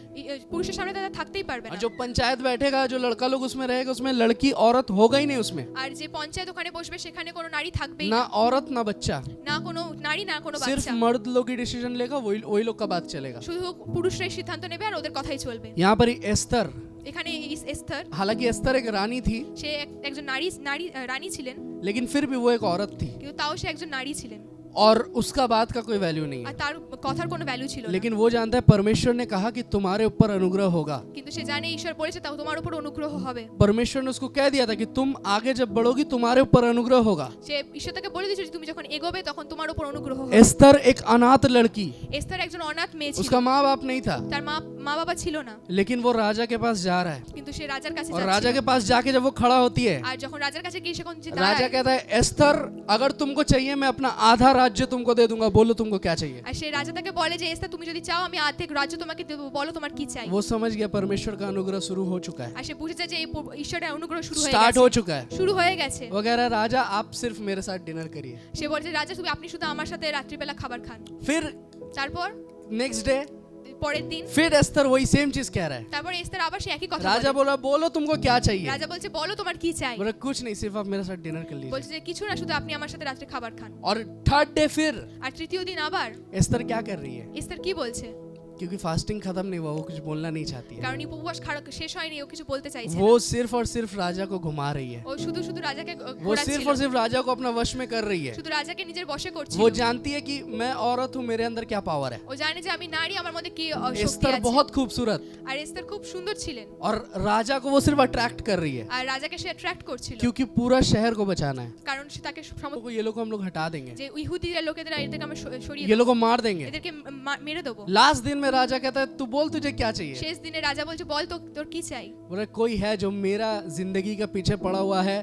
Speaker 2: পুরুষের সামনে তারা থাকতেই পারবে
Speaker 1: और
Speaker 2: না।
Speaker 1: जो पंचायत बैठेगा, जो लड़का लोग उसमें रहेगा, उसमें लड़की औरत होगा ही नहीं उसमें,
Speaker 2: আর যে পঞ্চায়েত ওখানে বসবে সেখানে কোনো নারী থাকবেই
Speaker 1: ना
Speaker 2: না,
Speaker 1: औरत ना बच्चा,
Speaker 2: না কোনো নারী না কোনো
Speaker 1: सिर्फ
Speaker 2: বাচ্চা,
Speaker 1: मर्द लोग ही डिसीजन लेगा, वही वही लोग का बात चलेगा।
Speaker 2: শুধু পুরুষরাই সিদ্ধান্ত নেবে আর ওদের কথাই চলবে।
Speaker 1: यहाँ पर ही एस्तर,
Speaker 2: এখানে এস্থার,
Speaker 1: हालांकि एस्तर एक रानी थी
Speaker 2: সে একজন রানী ছিলেন,
Speaker 1: लेकिन फिर भी वो एक औरत थी
Speaker 2: কিন্তু তাও সে একজন নারী ছিলেন
Speaker 1: और उसका बात का कोई वैल्यू नहीं
Speaker 2: আর
Speaker 1: है।
Speaker 2: তার কথার কোনো ভ্যালু ছিল না।
Speaker 1: लेकिन वो जानता है परमेश्वर ने कहा कि तुम्हारे ऊपर अनुग्रह होगा।
Speaker 2: কিন্তু সে জানে ঈশ্বর বলেছে তাও তোমার উপর অনুগ্রহ হবে।
Speaker 1: परमेश्वर ने उसको कह दिया था कि तुम आगे जब बढ़ोगी तुम्हारे ऊपर अनुग्रह होगा।
Speaker 2: সে ঈশ্বর তাকে বলে দিয়েছে যে তুমি যখন এগোবে তখন তোমার উপর অনুগ্রহ হবে।
Speaker 1: एस्तर एक अनाथ लड़की,
Speaker 2: এস্থার একজন অনাথ মেয়ে ছিল,
Speaker 1: उसका माँ बाप नहीं था,
Speaker 2: তার মা বাবা ছিল না,
Speaker 1: लेकिन वो राजा के पास जा रहा है
Speaker 2: কিন্তু সে রাজার কাছে
Speaker 1: और राजा
Speaker 2: যাচ্ছে।
Speaker 1: के पास जाके जब वो खड़ा होती है,
Speaker 2: আর যখন রাজার কাছে গিয়ে যখন যে
Speaker 1: राजा
Speaker 2: দাঁড়ায়,
Speaker 1: कहता है एस्तर अगर तुमको चाहिए मैं अपना आधा राज्य तुमको दे दूंगा, बोलो तुमको क्या चाहिए।
Speaker 2: আর সেই রাজা তাকে বলে যে এস্থার তুমি যদি চাও আমি অর্ধেক রাজ্য তোমাকে দেব, বলো তোমার কি চাই।
Speaker 1: वो समझ गया परमेश्वर का अनुग्रह शुरू हो चुका है,
Speaker 2: আর সে বুঝে যায় যে এই ঈশ্বরের অনুগ্রহ শুরু হয়ে
Speaker 1: स्टार्ट हो
Speaker 2: গেছে,
Speaker 1: चुका है।
Speaker 2: শুরু হয়ে গেছে।
Speaker 1: वो कह रहा है राजा आप सिर्फ मेरे साथ डिनर करिए।
Speaker 2: সে বলছে রাজা তুমি আপনি শুধু আমার সাথে রাত্রিবেলা খাবার খান।
Speaker 1: फिर
Speaker 2: তারপর
Speaker 1: नेक्स्ट डे
Speaker 2: পরের দিন
Speaker 1: फिर एस्तर वही सेम चीज कह रहा है।
Speaker 2: তারপর এস্থার আবার সে একই কথা
Speaker 1: राजा
Speaker 2: বলে।
Speaker 1: बोला बोलो तुमको क्या चाहिए।
Speaker 2: রাজা বলছে বলো তোমার কি চাই।
Speaker 1: बोला कुछ नहीं सिर्फ आप मेरे साथ डिनर कर लीजिए।
Speaker 2: বলছে যে কিছু না শুধু আপনি আমার সাথে রাত্রে খাবার খান।
Speaker 1: और थर्ड डे फिर
Speaker 2: আর তৃতীয় দিন আবার
Speaker 1: एस्तर क्या कर रही है,
Speaker 2: এস্থার কি বলছে?
Speaker 1: क्योंकि फास्टिंग खत्म नहीं हुआ, वो कुछ बोलना नहीं चाहती है,
Speaker 2: কারণ এই উপবাস শেষ হয়নি, ও কিছু বলতে চাইছে
Speaker 1: वो
Speaker 2: না।
Speaker 1: सिर्फ और सिर्फ राजा को घुमा रही है,
Speaker 2: ও শুধু শুধু রাজাকে
Speaker 1: वो सिर्फ और सिर्फ राजा को अपना वश में कर रही है।
Speaker 2: শুধু রাজাকে নিজের বশে করছিল।
Speaker 1: वो जानती है कि मैं औरत हूँ, मेरे अंदर क्या पावर है।
Speaker 2: ও জানে যে আমি নারী, আমার মধ্যে কি শক্তি
Speaker 1: एस्तर
Speaker 2: আছে।
Speaker 1: बहुत खूबसूरत
Speaker 2: আর এস্থার খুব সুন্দর ছিলেন
Speaker 1: और राजा को वो सिर्फ अट्रैक्ट कर रही है,
Speaker 2: আর রাজাকে সে অ্যাট্রাক্ট করছিল,
Speaker 1: क्योंकि पूरा शहर को बचाना है।
Speaker 2: কারণ সে তাকে
Speaker 1: तो ये लोग को हम लोग हटा देंगे,
Speaker 2: যে ইহুদিদের লোকেদের এদেরকে আমরা সরিয়ে
Speaker 1: ये
Speaker 2: দেব,
Speaker 1: लोग को मार देंगे।
Speaker 2: এদেরকে মেরে দেবো।
Speaker 1: लास्ट दिन में राजा कहता है तू बोल तुझे क्या चाहिए।
Speaker 2: শেষ দিনে রাজা বলছে বল তো তোর কি চাই।
Speaker 1: बोले कोई है जो मेरा जिंदगी का पीछे पड़ा हुआ है,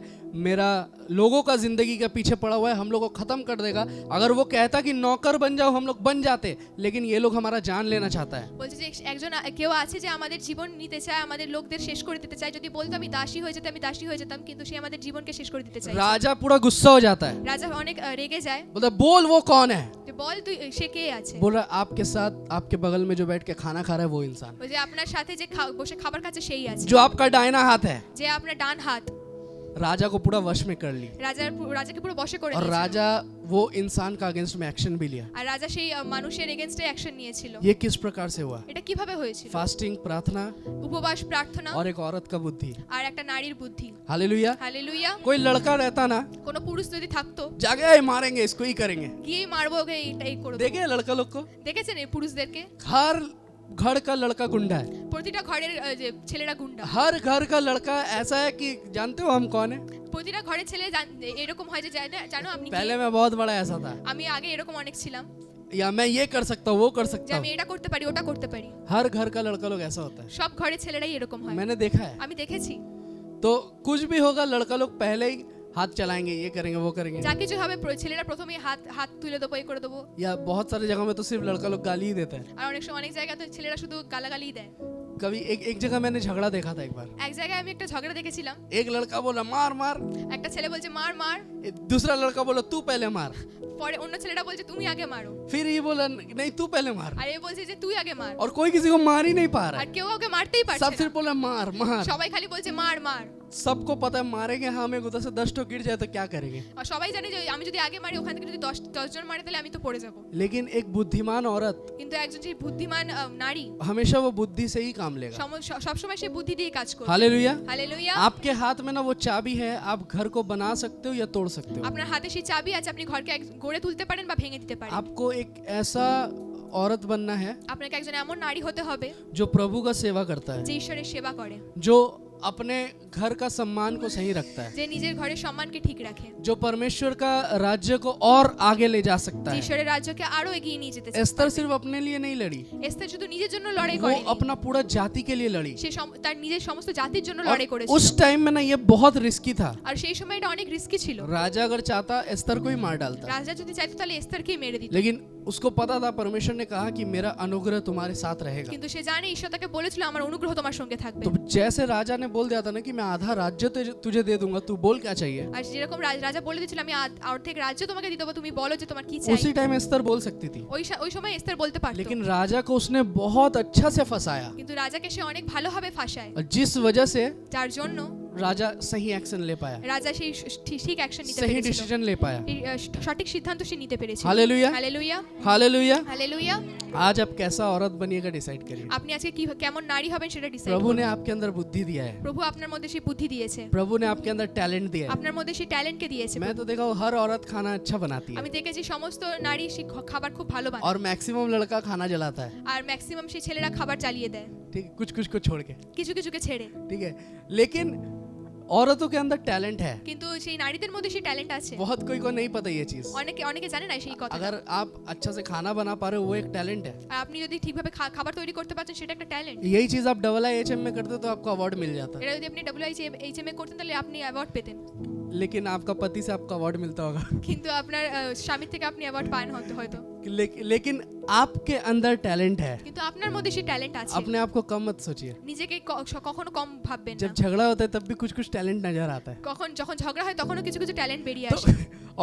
Speaker 1: मेरा लोगों का जिंदगी का पीछे पड़ा हुआ है, हम लोग को खत्म कर देगा। अगर वो कहता कि नौकर बन जाओ हम लोग बन जाते, लेकिन ये लोग हमारा जान लेना चाहता है।
Speaker 2: বলছে যে একজন কেউ আছে যে আমাদের জীবন নিতে চায়, আমাদের লোকদের শেষ করে দিতে চায়। যদি বলতো আমি দাসী হয়ে যেতাম আমি দাসী হয়ে যেতাম, কিন্তু সে আমাদের জীবনকে শেষ করে দিতে চায়।
Speaker 1: राजा पूरा गुस्सा हो जाता है,
Speaker 2: রাজা অনেক রেগে যায়
Speaker 1: बोलता बोल वो कौन है।
Speaker 2: যে বল তুই সে কে আছে।
Speaker 1: बोला आपके साथ आपके बगल में जो बैठ के खाना खा रहा है वो इंसान,
Speaker 2: ওই যে আপনার সাথে যে বসে খাবার খাচ্ছে সেই আছে,
Speaker 1: जो आपका डायना हाथ है।
Speaker 2: যে আপনার ডান হাত।
Speaker 1: राजा को पूरा वश में कर ली
Speaker 2: রাজাকে পুরো বশে করে
Speaker 1: और
Speaker 2: নিয়েছিল।
Speaker 1: राजा वो इंसान का अगेंस्ट में एक्शन भी लिया।
Speaker 2: আর রাজা সেই মানুষের এগেইনস্টে অ্যাকশন নিয়েছিল।
Speaker 1: ये किस प्रकार से हुआ।
Speaker 2: এটা কিভাবে হয়েছিল?
Speaker 1: फास्टिंग, प्रार्थना
Speaker 2: উপবাস, প্রার্থনা
Speaker 1: और एक औरत का बुद्धि।
Speaker 2: আর একটা নারীর বুদ্ধি।
Speaker 1: हालेलुया।
Speaker 2: হালেলুয়া।
Speaker 1: कोई लड़का रहता ना
Speaker 2: কোনো পুরুষ যদি থাকতো
Speaker 1: जाके "ए, मारेंगे इसको ही करेंगे।
Speaker 2: গিয়ে মারবো ওকে, এই করে দেবো।
Speaker 1: देखे लड़का लोग को
Speaker 2: দেখেছেন এই পুরুষদেরকে?
Speaker 1: हर घर का लड़का गुंडा है,
Speaker 2: প্রতিটা ঘরের যে ছেলেরা গুন্ডা।
Speaker 1: हर घर का लड़का ऐसा है कि जानते हो हम कौन है।
Speaker 2: প্রতিটা ঘরের ছেলে এরকম হয় যে জানো আপনি কি?
Speaker 1: पहले मैं बहुत बड़ा ऐसा था,
Speaker 2: আমি আগে এরকম অনেক ছিলাম
Speaker 1: या मैं ये कर सकता हूँ वो कर
Speaker 2: যে
Speaker 1: सकता
Speaker 2: আমি
Speaker 1: हूँ।
Speaker 2: এটা করতে পারি ওটা করতে পারি।
Speaker 1: हर घर का लड़का लोग ऐसा होता है,
Speaker 2: সব ঘরের ছেলেরাই এরকম হয়,
Speaker 1: मैंने देखा है।
Speaker 2: আমি দেখেছি।
Speaker 1: तो कुछ भी होगा लड़का लोग पहले ही हाथ चलाएंगे, ये करेंगे वो करेंगे,
Speaker 2: যা কিছু হবে ছেলেরা প্রথমেই হাত তুলে দেবো, এই করে দেবো।
Speaker 1: या बहुत सारी जगह में तो सिर्फ लड़का लोग गाली ही देता है।
Speaker 2: আর অনেক সময় অনেক জায়গায় তো ছেলেরা শুধু গালাগালিই দেয়।
Speaker 1: कभी एक जगह मैंने झगड़ा देखा था एक बार,
Speaker 2: এক জায়গায় আমি একটা ঝগড়া দেখেছিলাম।
Speaker 1: एक लड़का बोला मार मार,
Speaker 2: একটা ছেলে বলছে মার মার,
Speaker 1: दूसरा लड़का बोला तू पहले मार,
Speaker 2: পরে অন্য ছেলেটা বলছে তুমি আগে মারো,
Speaker 1: फिर ये बोला नहीं तू पहले मार,
Speaker 2: আর এ বলছে যে তুই আগে মার।
Speaker 1: और कोई किसी को मार ही नहीं पा रहा
Speaker 2: আর
Speaker 1: है,
Speaker 2: কেউ ওকে মারতেই পারছে
Speaker 1: सब
Speaker 2: না,
Speaker 1: सिर्फ बोला मार मार।
Speaker 2: সবাই খালি বলছে মার মার।
Speaker 1: सबको पता है मारेंगे हमें उधर से 10 गिर जाए तो क्या करेंगे।
Speaker 2: আর সবাই জানে যে আমি যদি আগে মারি ওখান থেকে যদি 10 জন মারে তাহলে আমি তো পড়ে যাব।
Speaker 1: लेकिन एक बुद्धिमान औरत
Speaker 2: কিন্তু একজন যে বুদ্ধিমান নারী
Speaker 1: हमेशा वो बुद्धि से ही काम लेगा।
Speaker 2: সব সময় সে বুদ্ধি দিয়ে কাজ করে।
Speaker 1: हालेलुया।
Speaker 2: হালেলুয়া।
Speaker 1: आपके हाथ में ना वो चाबी है, आप घर को बना सकते हो या तोड़ सकते हो।
Speaker 2: আপনার হাতে সেই চাবি আছে, আপনি ঘরকে গড়ে তুলতে পারেন বা ভেঙে দিতে পারেন।
Speaker 1: आपको एक ऐसा औरत बनना है
Speaker 2: আপনাকে একজন এমন নারী হতে হবে
Speaker 1: जो प्रभु का सेवा करता है,
Speaker 2: যে ঈশ্বরের সেবা করে,
Speaker 1: जो अपने घर का सम्मान को सही रखता है,
Speaker 2: যে নিজের ঘরের সম্মানকে ঠিক রাখে,
Speaker 1: जो परमेश्वर का राज्य को और आगे ले जा सकता
Speaker 2: যে
Speaker 1: है।
Speaker 2: ঈশ্বরের রাজ্যকে আরো এগিয়ে নিয়ে যেতে চায়।
Speaker 1: एस्तर सिर्फ अपने लिए नहीं लड़ी,
Speaker 2: এস্থার শুধু নিজের জন্য লড়াই
Speaker 1: वो
Speaker 2: করেনি,
Speaker 1: अपना पूरा जाति के लिए लड़ी।
Speaker 2: সে তার নিজের সমস্ত জাতির জন্য
Speaker 1: और
Speaker 2: লড়াই করেছিল।
Speaker 1: उस टाइम में ना ये बहुत रिस्की था।
Speaker 2: আর সেই সময় এটা অনেক রিস্কি ছিল।
Speaker 1: राजा अगर चाहता एस्तर को ही मार डालता,
Speaker 2: রাজা যদি চাইতো তাহলে এস্থারকেই মেরে দিত,
Speaker 1: लेकिन उसको पता था परमेश्वर ने कहा कि मेरा अनुग्रह तुम्हारे साथ रहेगा।
Speaker 2: কিন্তু সে জানে ঈশ্বর তাকে বলেছিল আমার অনুগ্রহ তোমার সঙ্গে থাকবে।
Speaker 1: तो जैसे राजा ने बोल दिया था ना कि मैं आधा राज्य तुझे दे दूंगा, तू बोल क्या चाहिए,
Speaker 2: আর যেরকম রাজা বলে দিয়েছিল আমি অর্ধেক রাজ্য তোমাকে দিয়ে দেবো, তুমি বলো যে তোমার কি চাই।
Speaker 1: उसी टाइम एस्तर बोल सकती थी,
Speaker 2: ওই সময় এস্থার বলতে পারতো,
Speaker 1: लेकिन राजा को उसने बहुत अच्छा से फंसाया,
Speaker 2: কিন্তু রাজাকে সে অনেক ভালোভাবে ফাঁসায়,
Speaker 1: और जिस वजह से
Speaker 2: যার জন্য
Speaker 1: राजा सही एक्शन ले पाया,
Speaker 2: রাজা সেই ঠিক অ্যাকশন নিতে
Speaker 1: सही
Speaker 2: পেরেছিল,
Speaker 1: डिसीजन ले पाया।
Speaker 2: এই, সঠিক সিদ্ধান্ত সে নিতে পেরেছিল।
Speaker 1: Hallelujah,
Speaker 2: hallelujah,
Speaker 1: hallelujah.
Speaker 2: হালেলুয়া।
Speaker 1: आज आप कैसा औरत बनिएगा डिसाइड करिए।
Speaker 2: আপনি আজকে কি কেমন নারী হবেন সেটা ডিসাইড
Speaker 1: प्रभु
Speaker 2: করুন।
Speaker 1: ने आपके अंदर बुद्धि दिया है,
Speaker 2: প্রভু আপনার মধ্যে সেই বুদ্ধি দিয়েছে,
Speaker 1: प्रभु ने आपके अंदर टैलेंट दिया है।
Speaker 2: আপনার মধ্যে সেই ট্যালেন্টকে দিয়েছে।
Speaker 1: मैं तो देखा हूँ हर औरत खाना अच्छा बनाती है,
Speaker 2: আমি দেখেছি সমস্ত নারী সেই খাবার খুব ভালো বানায়,
Speaker 1: और मैक्सिमम लड़का खाना जलाता है,
Speaker 2: আর ম্যাক্সিমাম সেই ছেলেরা খাবার জ্বালিয়ে দেয়,
Speaker 1: ठीक, कुछ कुछ को छोड़ के,
Speaker 2: কিছু কিছুকে ছেড়ে।
Speaker 1: ठीक है। लेकिन औरतों के अंदर टैलेंट है,
Speaker 2: কিন্তু সেই নারীদের মধ্যে সেই ট্যালেন্ট আছে।
Speaker 1: बहुत कोई को नहीं पता ये चीज।
Speaker 2: অনেকে জানে না সেই কথা।
Speaker 1: अगर आप अच्छा से खाना बना पा रहे हो वो एक टैलेंट है।
Speaker 2: আর আপনি যদি ঠিকভাবে খাবার তৈরি করতে পারছেন সেটা একটা ট্যালেন্ট।
Speaker 1: यही चीज आप IIHM में करते तो आपको अवार्ड मिल जाता,
Speaker 2: এটা যদি আপনি WIHM এ করতেন তাহলে আপনি অ্যাওয়ার্ড পেতেন,
Speaker 1: लेकिन आपका पति से आपका अवार्ड मिलता होगा।
Speaker 2: কিন্তু আপনার স্বামী থেকে আপনি অ্যাওয়ার্ড পান হয়তো।
Speaker 1: लेकिन आपके अंदर टैलेंट है,
Speaker 2: কিন্তু আপনার মধ্যে সেই ট্যালেন্ট আছে।
Speaker 1: अपने आप को कम मत सोचिए।
Speaker 2: নিজেকে কখনো কম ভাববেন না।
Speaker 1: जब झगड़ा होता है तब भी कुछ कुछ टैलेंट नजर आता है।
Speaker 2: যখন ঝগড়া হয় তখনও কিছু কিছু ট্যালেন্ট বেরিয়ে
Speaker 1: तो
Speaker 2: আসে।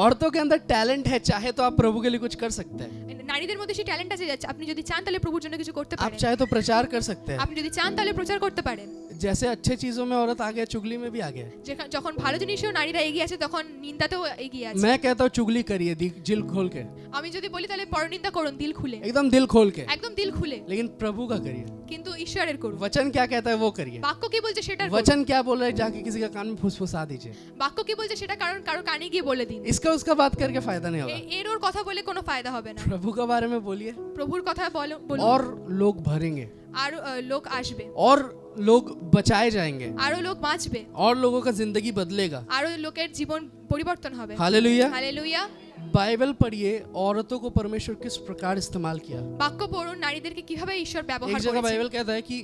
Speaker 1: औरतों के अंदर टैलेंट है, चाहे तो आप प्रभु के लिए कुछ कर सकते हैं।
Speaker 2: নারীদের মধ্যে সেই ট্যালেন্ট আছে, আপনি যদি চান তাহলে প্রভুর জন্য কিছু করতে
Speaker 1: आप
Speaker 2: পারেন।
Speaker 1: चाहे तो प्रचार कर सकते हैं।
Speaker 2: আপনি যদি চান তাহলে প্রচার করতে পারেন।
Speaker 1: जैसे अच्छे चीजों में औरत आगे, चुगली में भी आगे है।
Speaker 2: যখন ভালো জিনিসেও নারীরা এগিয়ে আছে তখন নিন্দাতেও এগিয়ে আছে।
Speaker 1: मैं कहता हूँ चुगली करिए दिल खोल के,
Speaker 2: আমি যদি বলি তাহলে পরনিন্দা করুন দিল খুলে,
Speaker 1: एकदम दिल खोल के,
Speaker 2: একদম দিল খুলে,
Speaker 1: लेकिन प्रभु का करिए।
Speaker 2: কিন্তু ঈশ্বরের করুন।
Speaker 1: वचन क्या कहता है वो करिए।
Speaker 2: বাক্য কি বলছে সেটার করুন।
Speaker 1: वचन क्या बोल रहा है जाके किसी का कान में फुसफुसा दीजिए।
Speaker 2: বাক্য কি বলছে সেটা কারো কানে গিয়ে বলে দিন।
Speaker 1: इसका उसका बात करके फायदा नहीं होगा।
Speaker 2: এর ওর কথা বলে কোনো ফায়দা হবে না।
Speaker 1: प्रभु के बारे में बोलिए,
Speaker 2: প্রভুর কথা বলুন,
Speaker 1: और लोग भरेंगे,
Speaker 2: আর লোক আসবে,
Speaker 1: और लोग बचाए जाएंगे,
Speaker 2: আরো লোক বাঁচবে,
Speaker 1: और लोगों का जिंदगी बदलेगा।
Speaker 2: আরো লোকের জীবন পরিবর্তন হবে।
Speaker 1: हालेलुया।
Speaker 2: হালেলুয়া।
Speaker 1: बाइबल पढ़िए, औरतों को परमेश्वर किस प्रकार इस्तेमाल किया।
Speaker 2: বাক্য পড়ুন নারীদেরকে কিভাবে ঈশ্বর
Speaker 1: एक
Speaker 2: ব্যবহার
Speaker 1: जगह
Speaker 2: করেছে।
Speaker 1: बाइबल कहता है कि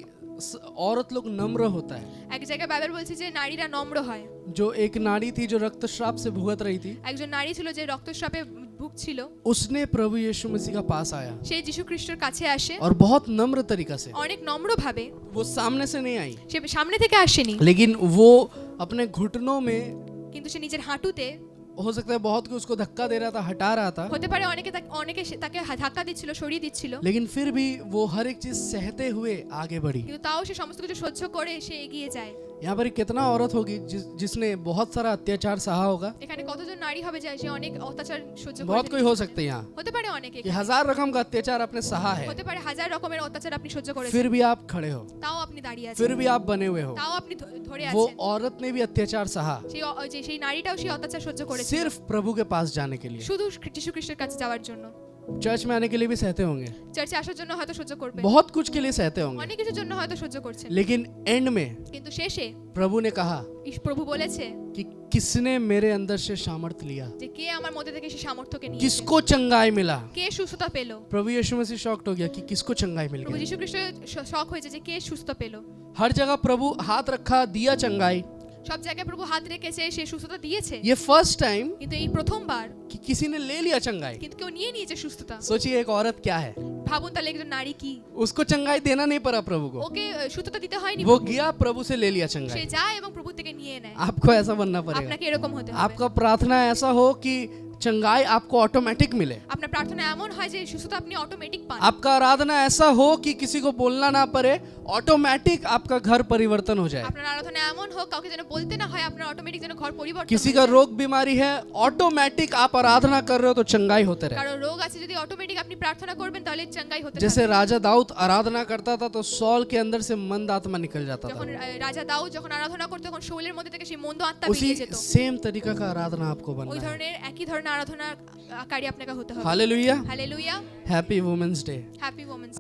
Speaker 1: औरत लोग नम्र होता है।
Speaker 2: এক জায়গায় বাইবেল বলছে যে নারীরা নম্র হয়।
Speaker 1: जो एक नारी थी जो रक्तस्राव से भुगत रही थी,
Speaker 2: একজন নারী ছিল যে রক্তস্রাবে ভুগছিল,
Speaker 1: उसने प्रभु यीशु मसीह का पास आया,
Speaker 2: সে যিশু খ্রিস্টের কাছে আসে
Speaker 1: और बहुत नम्र तरीका से।
Speaker 2: অনেক নম্র ভাবে।
Speaker 1: वो सामने से नहीं आई,
Speaker 2: সে সামনে থেকে আসেনি,
Speaker 1: लेकिन वो अपने घुटनों में,
Speaker 2: কিন্তু সে নিজের হাঁটুতে,
Speaker 1: हो सकता है बहुत कोई उसको धक्का दे रहा था, हटा रहा था,
Speaker 2: হতে পারে অনেকে তাকে ধাক্কা দিচ্ছিল, সরিয়ে দিচ্ছিল,
Speaker 1: लेकिन फिर भी वो हर एक चीज सहते हुए आगे बढ़ी।
Speaker 2: কিন্তু তাও সে সমস্ত কিছু সহ্য করে সে এগিয়ে যায়।
Speaker 1: यहाँ पर कितना औरत होगी जिसने बहुत सारा अत्याचार सहा होगा।
Speaker 2: এখানে কতজন নারী হবে যে অনেক অত্যাচার সহ্য
Speaker 1: बहुत
Speaker 2: করে।
Speaker 1: कोई हो सकते हैं यहाँ
Speaker 2: হতে পারে অনেকে,
Speaker 1: कि 1000 रकम का अत्याचार आपने सहा है,
Speaker 2: হতে পারে হাজার রকমের অত্যাচার আপনি সহ্য করেছেন,
Speaker 1: फिर भी आप खड़े हो,
Speaker 2: তাও আপনি দাঁড়িয়ে আছেন,
Speaker 1: फिर भी आप बने हुए हो।
Speaker 2: তাও আপনি ধরে
Speaker 1: वो
Speaker 2: আছেন।
Speaker 1: औरत ने भी अत्याचार सहा,
Speaker 2: সেই नारीটাও সেই অত্যাচার সহ্য করেছে
Speaker 1: सिर्फ प्रभु के पास जाने के लिए।
Speaker 2: শুধু যিশু খ্রিস্টের কাছে যাওয়ার জন্য।
Speaker 1: चर्च में आने के लिए भी सहते होंगे,
Speaker 2: চার্চে আসার জন্য হয়তো সহ্য করবে,
Speaker 1: बहुत कुछ के लिए सहते होंगे,
Speaker 2: অনেক কিছুর জন্য হয়তো সহ্য করছেন,
Speaker 1: लेकिन एंड में
Speaker 2: কিন্তু শেষে
Speaker 1: प्रभु ने कहा
Speaker 2: প্রভু বলেছে
Speaker 1: कि किसने मेरे अंदर से सामर्थ लिया,
Speaker 2: যে কে আমার মধ্যে থেকে সেই সামর্থ্যকে নিয়েছে,
Speaker 1: किसको चंगाई मिला।
Speaker 2: কে সুস্থতা পেল।
Speaker 1: प्रभु यीशु मसीह शॉक्ड हो गया कि किसको चंगाई मिल
Speaker 2: প্রভু
Speaker 1: गई।
Speaker 2: যিশু খ্রিস্ট শক হয়েছে যে কে সুস্থ পেল।
Speaker 1: हर जगह प्रभु हाथ रखा, दिया चंगाई।
Speaker 2: সব জায়গায় প্রভু হাত রেখেছে, সে সুস্থতা দিয়েছে,
Speaker 1: ये फर्स्ट टाइम
Speaker 2: কিন্তু এই প্রথমবার
Speaker 1: कि किसी ने ले लिया चंगाई।
Speaker 2: কিন্তু কেউ নিয়ে নিয়েছে সুস্থতা।
Speaker 1: सोचिए एक औरत क्या है,
Speaker 2: ভাবুন তাহলে একজন নারী কি,
Speaker 1: उसको चंगाई देना नहीं पड़ा प्रभु को,
Speaker 2: ওকে সুস্থতা দিতে হয়নি,
Speaker 1: वो गया प्रभु से ले लिया
Speaker 2: সে
Speaker 1: चंगाई।
Speaker 2: যায় এবং প্রভু থেকে নিয়ে নেয়।
Speaker 1: आपको ऐसा बनना पड़ेगा,
Speaker 2: আপনাকে এরকম হতে হবে।
Speaker 1: आपका प्रार्थना ऐसा हो कि चंगाई आपको ऑटोमेटिक मिले,
Speaker 2: আপনার প্রার্থনা এমন হয় যে সুস্থতা আপনি অটোমেটিক পান।
Speaker 1: आपका आराधना ऐसा हो कि किसी को बोलना ना पड़े, ऑटोमेटिक आपका घर परिवर्तन हो जाए।
Speaker 2: আপনার আরাধনা এমন হোক কাউকে যেন বলতে না হয়, আপনার অটোমেটিক যেন ঘর পরিবর্তন
Speaker 1: किसी
Speaker 2: হয়ে
Speaker 1: का
Speaker 2: যায়।
Speaker 1: रोग बीमारी है, ऑटोमेटिक आप आराधना कर रहे हो तो चंगाई होते रहे।
Speaker 2: কারো রোগ আছে যদি অটোমেটিক আপনি প্রার্থনা করবেন তাহলে চাঙ্গাই হতে
Speaker 1: जैसे
Speaker 2: থাকবে।
Speaker 1: राजा दाऊद आराधना करता था तो सौल के अंदर से मंद आत्मा निकल जाता था,
Speaker 2: যখন রাজা দাউদ যখন আরাধনা করতো তখন শৌলের মধ্যে থেকে সেই মন্দ আত্মা
Speaker 1: उसी
Speaker 2: বেরিয়ে যেত।
Speaker 1: सेम तरीका का आराधना आपको
Speaker 2: ওই
Speaker 1: बनना है।
Speaker 2: ধরনের একই ধরনের আরাধনাকারী আপনাকে হতে হবে।
Speaker 1: Hallelujah.
Speaker 2: Hallelujah.
Speaker 1: Happy women's day.
Speaker 2: Happy women's